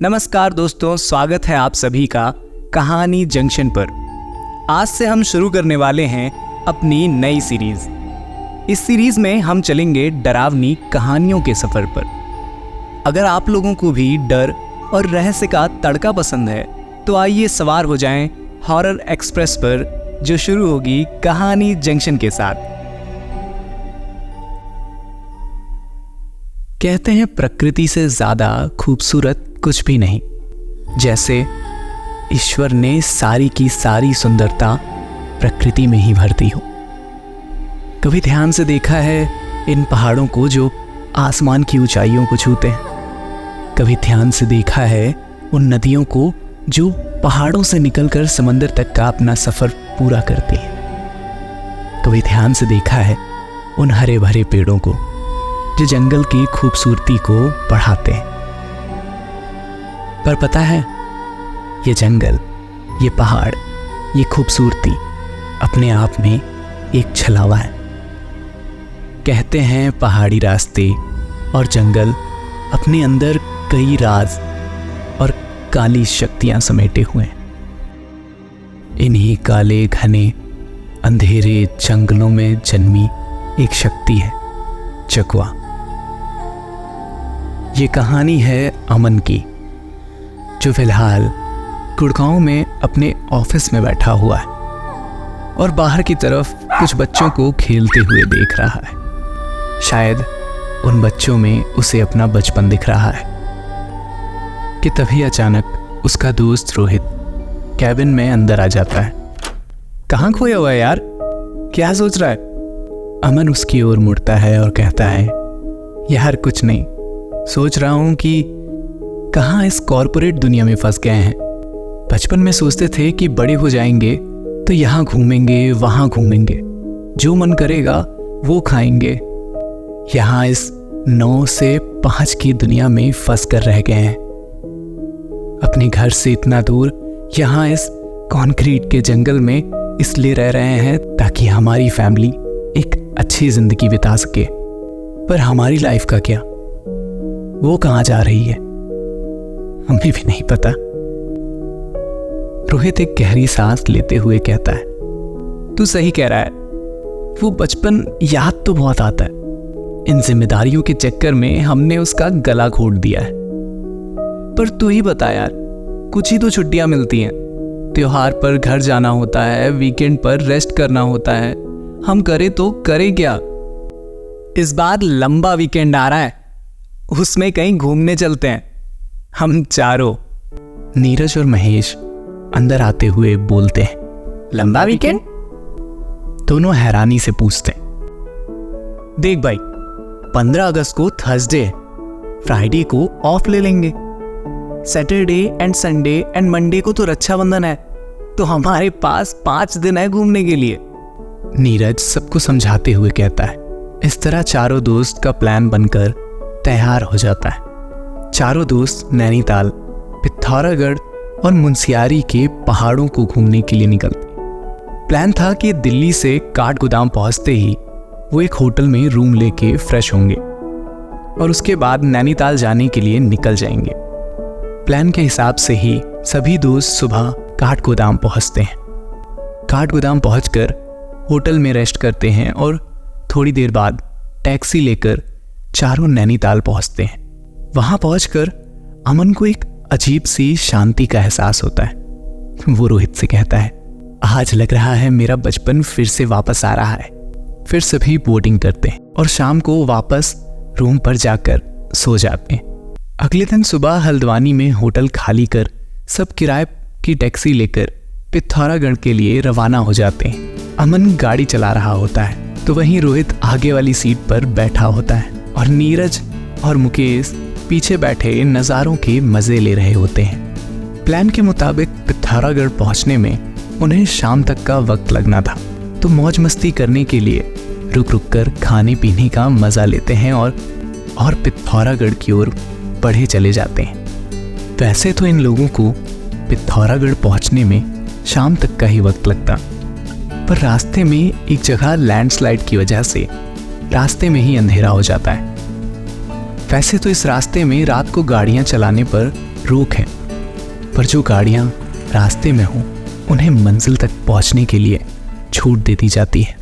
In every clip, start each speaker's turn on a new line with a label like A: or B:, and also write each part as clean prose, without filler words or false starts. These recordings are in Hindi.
A: नमस्कार दोस्तों, स्वागत है आप सभी का कहानी जंक्शन पर। आज से हम शुरू करने वाले हैं अपनी नई सीरीज। इस सीरीज में हम चलेंगे डरावनी कहानियों के सफर पर। अगर आप लोगों को भी डर और रहस्य का तड़का पसंद है तो आइए सवार हो जाएं हॉरर एक्सप्रेस पर, जो शुरू होगी कहानी जंक्शन के साथ। कहते हैं प्रकृति से ज्यादा खूबसूरत कुछ भी नहीं, जैसे ईश्वर ने सारी की सारी सुंदरता प्रकृति में ही भर दी हो। कभी ध्यान से देखा है इन पहाड़ों को जो आसमान की ऊंचाइयों को छूते हैं? कभी ध्यान से देखा है उन नदियों को जो पहाड़ों से निकलकर समंदर तक का अपना सफर पूरा करती हैं? कभी ध्यान से देखा है उन हरे भरे पेड़ों को जो जंगल की खूबसूरती को बढ़ाते हैं? पर पता है, ये जंगल, ये पहाड़, ये खूबसूरती अपने आप में एक छलावा है। कहते हैं पहाड़ी रास्ते और जंगल अपने अंदर कई राज और काली शक्तियां समेटे हुए हैं। इन्हीं काले घने अंधेरे जंगलों में जन्मी एक शक्ति है चकवा। ये कहानी है अमन की, जो फिलहाल गुड़गांव में अपने ऑफिस में बैठा हुआ है और बाहर की तरफ कुछ बच्चों को खेलते हुए देख रहा है। शायद उन बच्चों में उसे अपना बचपन दिख रहा है कि तभी अचानक उसका दोस्त रोहित कैबिन में अंदर आ जाता है। कहाँ खोया हुआ है यार, क्या सोच रहा है? अमन उसकी ओर मुड़ता है और कहता है, यार कुछ नहीं, सोच रहा हूं कि कहाँ इस कॉर्पोरेट दुनिया में फंस गए हैं। बचपन में सोचते थे कि बड़े हो जाएंगे तो यहाँ घूमेंगे, वहां घूमेंगे, जो मन करेगा वो खाएंगे। यहाँ इस 9 से 5 की दुनिया में फंस कर रह गए हैं। अपने घर से इतना दूर यहाँ इस कंक्रीट के जंगल में इसलिए रह रहे हैं ताकि हमारी फैमिली एक अच्छी जिंदगी बिता सके। पर हमारी लाइफ का क्या, वो कहाँ जा रही है, हमें भी नहीं पता। रोहित एक गहरी सांस लेते हुए कहता है, तू सही कह रहा है, वो बचपन याद तो बहुत आता है। इन जिम्मेदारियों के चक्कर में हमने उसका गला घोट दिया है। पर तू ही बता यार, कुछ ही तो छुट्टियां मिलती हैं। त्योहार पर घर जाना होता है, वीकेंड पर रेस्ट करना होता है। हम करे तो करे क्या? इस बार लंबा वीकेंड आ रहा है, उसमें कहीं घूमने चलते हैं हम चारों। नीरज और महेश अंदर आते हुए बोलते हैं, लंबा वीकेंड? दोनों हैरानी से पूछते हैं। देख भाई, 15 अगस्त को थर्सडे है, फ्राइडे को ऑफ ले लेंगे, Saturday and Sunday and Monday को तो रक्षाबंधन है, तो हमारे पास 5 दिन है घूमने के लिए। नीरज सबको समझाते हुए कहता है। इस तरह चारों दोस्त का प्लान बनकर तैयार हो जाता है। चारों दोस्त नैनीताल, पिथौरागढ़ और मुंशियारी के पहाड़ों को घूमने के लिए निकलते। प्लान था कि दिल्ली से काठगोदाम पहुंचते ही वो एक होटल में रूम लेके फ्रेश होंगे और उसके बाद नैनीताल जाने के लिए निकल जाएंगे। प्लान के हिसाब से ही सभी दोस्त सुबह काठगोदाम पहुंचते हैं। काठगोदाम पहुंचकर होटल में रेस्ट करते हैं और थोड़ी देर बाद टैक्सी लेकर चारों नैनीताल पहुंचते हैं। वहां पहुंचकर अमन को एक अजीब सी शांति का एहसास होता है। वो रोहित से कहता है, आज लग रहा है मेरा बचपन फिर से वापस आ रहा है। फिर सभी बोटिंग करते हैं और शाम को वापस रूम पर जाकर सो जाते हैं। अगले दिन सुबह हल्द्वानी में होटल खाली कर सब किराए की टैक्सी लेकर पिथौरागढ़ के लिए रवाना हो जाते हैं। अमन गाड़ी चला रहा होता है तो वहीं रोहित आगे वाली सीट पर बैठा होता है और नीरज और मुकेश पीछे बैठे नज़ारों के मजे ले रहे होते हैं। प्लान के मुताबिक पिथौरागढ़ पहुंचने में उन्हें शाम तक का वक्त लगना था, तो मौज मस्ती करने के लिए रुक रुक कर खाने पीने का मजा लेते हैं और पिथौरागढ़ की ओर बढ़े चले जाते हैं। वैसे तो इन लोगों को पिथौरागढ़ पहुंचने में शाम तक का ही वक्त लगता, पर रास्ते में एक जगह लैंडस्लाइड की वजह से रास्ते में ही अंधेरा हो जाता है। वैसे तो इस रास्ते में रात को गाड़ियां चलाने पर रोक है, पर जो गाड़ियां रास्ते में हों उन्हें मंजिल तक पहुंचने के लिए छूट दे दी जाती है।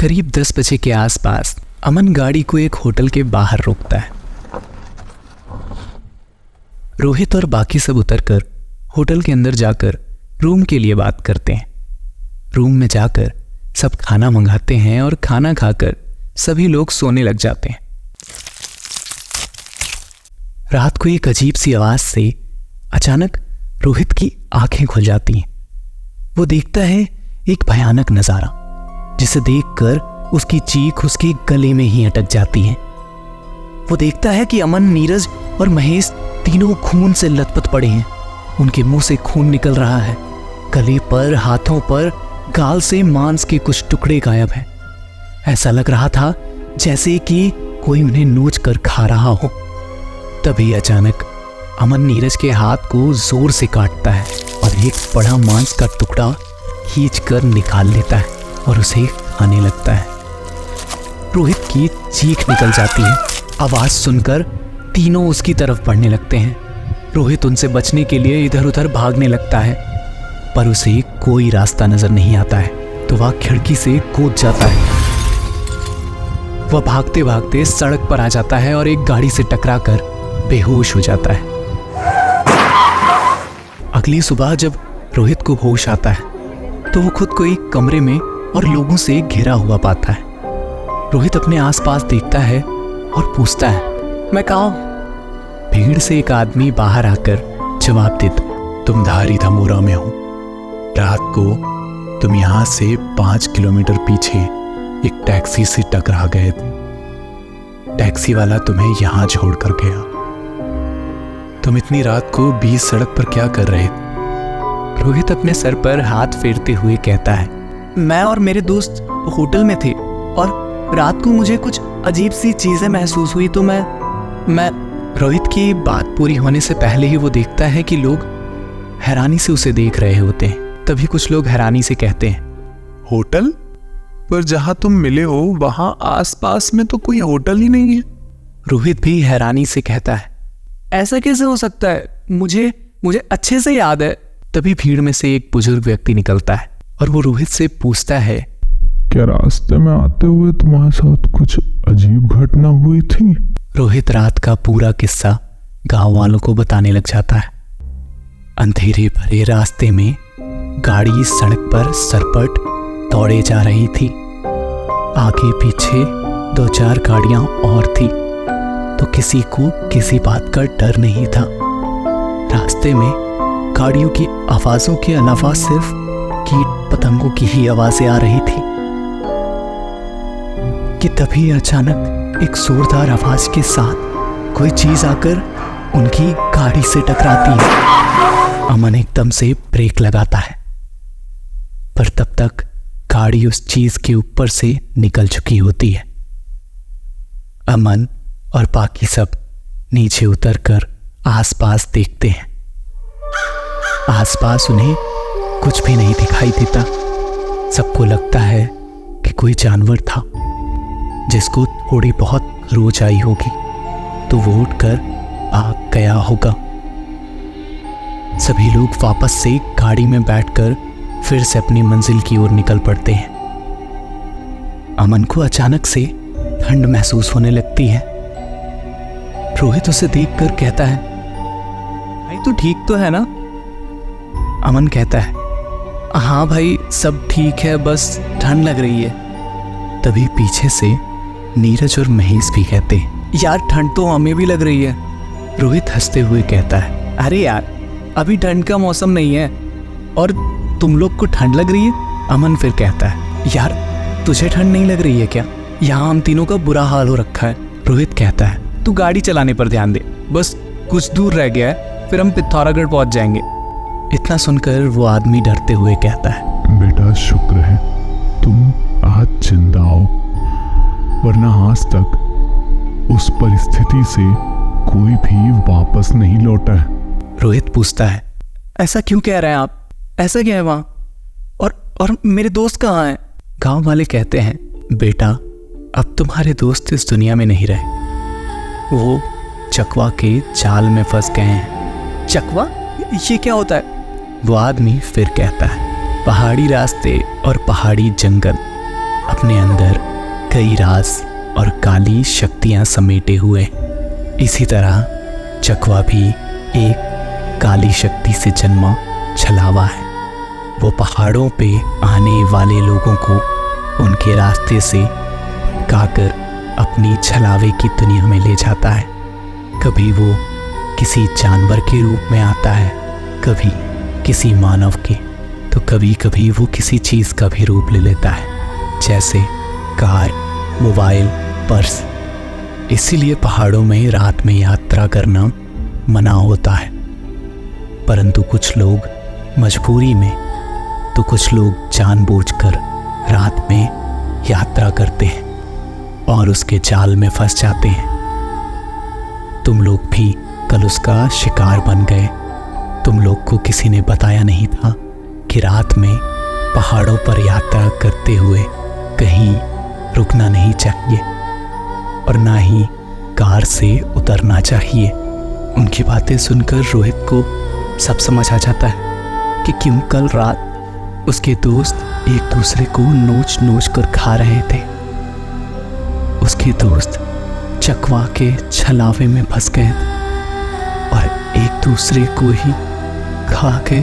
A: करीब 10 बजे के आसपास अमन गाड़ी को एक होटल के बाहर रोकता है। रोहित और बाकी सब उतरकर होटल के अंदर जाकर रूम के लिए बात करते हैं। रूम में जाकर सब खाना मंगाते हैं और खाना खाकर सभी लोग सोने लग जाते हैं। रात को एक अजीब सी आवाज से अचानक रोहित की आंखें खुल जाती हैं। वो देखता है एक भयानक नजारा, जिसे देखकर उसकी चीख उसके गले में ही अटक जाती है। वो देखता है कि अमन, नीरज और महेश तीनों खून से लथपथ पड़े हैं। उनके मुंह से खून निकल रहा है। गले पर, हाथों पर, गाल से मांस के कुछ टुकड़े गायब हैं। ऐसा लग रहा था जैसे कि कोई उन्हें नोच कर खा रहा हो। तभी अचानक अमन नीरज के हाथ को जोर से काटता है और एक बड़ा मांस का टुकड़ा खींच कर निकाल लेता है और उसे खाने लगता है। रोहित की चीख निकल जाती है। आवाज सुनकर तीनों उसकी तरफ बढ़ने लगते हैं। रोहित उनसे बचने के लिए इधर उधर भागने लगता है, पर उसे कोई रास्ता नजर नहीं आता है, तो वह खिड़की से कूद जाता है। वह भागते भागते सड़क पर आ जाता है और एक गाड़ी से टकराकर बेहोश हो जाता है। अगली सुबह जब रोहित को होश आता है तो वो खुद को एक कमरे में और लोगों से घिरा हुआ पाता है। रोहित अपने आसपास देखता है और पूछता है, मैं कहाँ हूं? भीड़ से एक आदमी बाहर आकर जवाब देता, तुम धारी धमोरा में हो। रात को तुम यहां से 5 किलोमीटर पीछे एक टैक्सी से टकरा गए थे। टैक्सी वाला तुम्हें यहां छोड़कर गया। तुम इतनी रात को बीच सड़क पर क्या कर रहे थे? रोहित अपने सर पर हाथ फेरते हुए कहता है, मैं और मेरे दोस्त होटल में थे और रात को मुझे कुछ अजीब सी चीजें महसूस हुई तो मैं रोहित की बात पूरी होने से पहले ही वो देखता है कि लोग हैरानी से उसे देख रहे होते हैं। तभी कुछ लोग हैरानी से कहते हैं,
B: होटल? पर जहां तुम मिले हो वहां आसपास में तो कोई होटल ही नहीं है।
A: रोहित भी हैरानी से कहता है, ऐसा कैसे हो सकता है? मुझे अच्छे से याद है। तभी भीड़ में से एक बुजुर्ग व्यक्ति निकलता है और वो रोहित से पूछता है,
B: क्या रास्ते में आते हुए तुम्हारे साथ कुछ अजीब घटना हुई थी?
A: रोहित रात का पूरा किस्सा गांव वालों को बताने लग जाता है। अंधेरे भरे रास्ते में गाड़ी सड़क पर सरपट दौड़े जा रही थी। आगे पीछे 2-4 गाड़ियां और थी, तो किसी को किसी बात का डर नहीं था। रास्ते में गाड़ियों की आवाजों के अलावा सिर्फ कीट पतंगों की ही आवाजें आ रही थी कि तभी अचानक एक जोरदार आवाज के साथ कोई चीज आकर उनकी गाड़ी से टकराती है। अमन एकदम से ब्रेक लगाता है, पर तब तक गाड़ी उस चीज के ऊपर से निकल चुकी होती है। अमन और बाकी सब नीचे उतरकर आसपास देखते हैं। आसपास उन्हें कुछ भी नहीं दिखाई देता। सबको लगता है कि कोई जानवर था जिसको थोड़ी बहुत रोज आई होगी, तो वो उठकर भाग गया होगा। सभी लोग वापस से गाड़ी में बैठकर फिर से अपनी मंजिल की ओर निकल पड़ते हैं। अमन को अचानक से ठंड महसूस होने लगती है। रोहित उसे देखकर कहता है, भाई तू ठीक तो है ना? अमन कहता है, हाँ भाई सब ठीक है, बस ठंड लग रही है। तभी पीछे से नीरज और महेश भी कहते हैं, यार ठंड तो हमें भी लग रही है। रोहित हंसते हुए कहता है, अरे यार अभी ठंड का मौसम नहीं है और तुम लोग को ठंड लग रही है। अमन फिर कहता है, यार तुझे ठंड नहीं लग रही है क्या? यहाँ हम तीनों का बुरा हाल हो रखा है। रोहित कहता है, तू गाड़ी चलाने पर ध्यान दे, बस कुछ दूर रह गया है, फिर हम पिथौरागढ़ पहुंच जाएंगे। इतना सुनकर वो आदमी डरते हुए कहता है,
B: बेटा शुक्र है तुम आज जिंदा हो, वरना आज तक उस परिस्थिति से कोई भी वापस नहीं लौटा है।
A: रोहित पूछता है, ऐसा क्यों कह रहे हैं आप? ऐसा क्या है वहां? और मेरे दोस्त कहाँ हैं? गांव वाले कहते हैं, बेटा अब तुम्हारे दोस्त इस दुनिया में नहीं रहे, वो चकवा के जाल में फंस गए हैं। चकवा, ये क्या होता है? वो आदमी फिर कहता है, पहाड़ी रास्ते और पहाड़ी जंगल अपने अंदर कई राज और काली शक्तियां समेटे हुए। इसी तरह चकवा भी एक काली शक्ति से जन्मा छलावा है। वो पहाड़ों पे आने वाले लोगों को उनके रास्ते से भटकाकर अपनी छलावे की दुनिया में ले जाता है। कभी वो किसी जानवर के रूप में आता है, कभी किसी मानव के, तो कभी कभी वो किसी चीज़ का भी रूप ले लेता है, जैसे कार, मोबाइल, पर्स। इसीलिए पहाड़ों में रात में यात्रा करना मना होता है। परंतु कुछ लोग मजबूरी में, तो कुछ लोग जानबूझकर रात में यात्रा करते हैं और उसके जाल में फंस जाते हैं। तुम लोग भी कल उसका शिकार बन गए। तुम लोग को किसी ने बताया नहीं था कि रात में पहाड़ों पर यात्रा करते हुए कहीं रुकना नहीं चाहिए और ना ही कार से उतरना चाहिए। उनकी बातें सुनकर रोहित को सब समझ आ जाता है कि क्यों कल रात उसके दोस्त एक दूसरे को नोच नोच कर खा रहे थे। उसके दोस्त चकवा के छलावे में फंस गए और एक दूसरे को ही खा के